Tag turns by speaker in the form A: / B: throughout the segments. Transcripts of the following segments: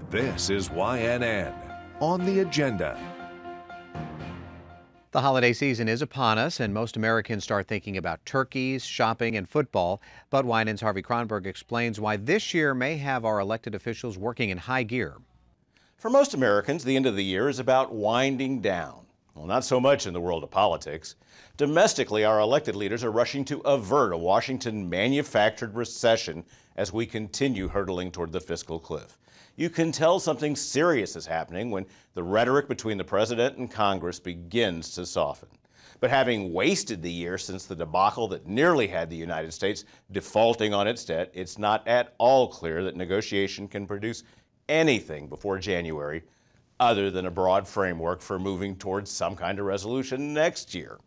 A: This is YNN on the agenda.
B: The holiday season is upon us, and most Americans start thinking about turkeys, shopping, and football. But YNN's Harvey Kronberg explains why this year may have our elected officials working in high gear.
C: For most Americans, the end of the year is about winding down. Well, not so much in the world of politics. Domestically, our elected leaders are rushing to avert a Washington-manufactured recession as we continue hurtling toward the fiscal cliff. You can tell something serious is happening when the rhetoric between the president and Congress begins to soften. But having wasted the year since the debacle that nearly had the United States defaulting on its debt, it's not at all clear that negotiation can produce anything before January other than a broad framework for moving towards some kind of resolution next year.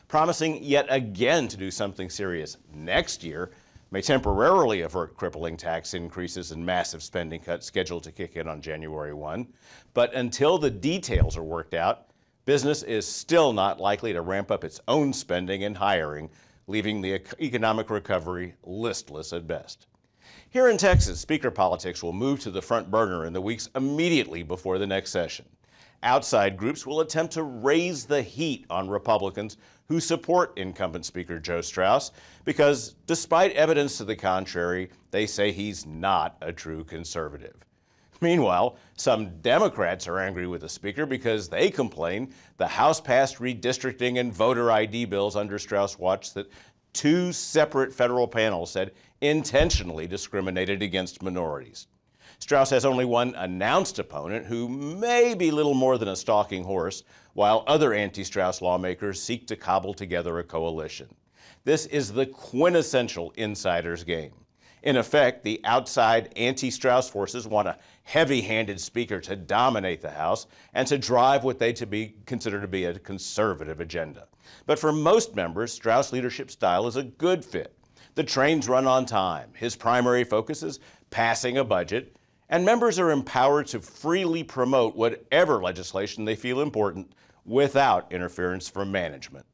C: Promising yet again to do something serious next year may temporarily avert crippling tax increases and massive spending cuts scheduled to kick in on January 1. But until the details are worked out, business is still not likely to ramp up its own spending and hiring, leaving the economic recovery listless at best. Here in Texas, speaker politics will move to the front burner in the weeks immediately before the next session. Outside groups will attempt to raise the heat on Republicans who support incumbent Speaker Joe Straus because, despite evidence to the contrary, they say he's not a true conservative. Meanwhile, some Democrats are angry with the Speaker because they complain the House passed redistricting and voter ID bills under Straus' watch that two separate federal panels said intentionally discriminated against minorities. Straus has only one announced opponent who may be little more than a stalking horse, while other anti-Straus lawmakers seek to cobble together a coalition. This is the quintessential insider's game. In effect, the outside anti-Straus forces want a heavy-handed speaker to dominate the House and to drive what they consider to be a conservative agenda. But for most members, Straus' leadership style is a good fit. The trains run on time. His primary focus is passing a budget, and members are empowered to freely promote whatever legislation they feel important without interference from management.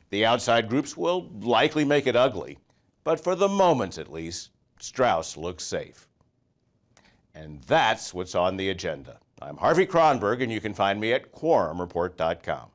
C: The outside groups will likely make it ugly, but for the moment at least, Straus looks safe. And that's what's on the agenda. I'm Harvey Kronberg, and you can find me at quorumreport.com.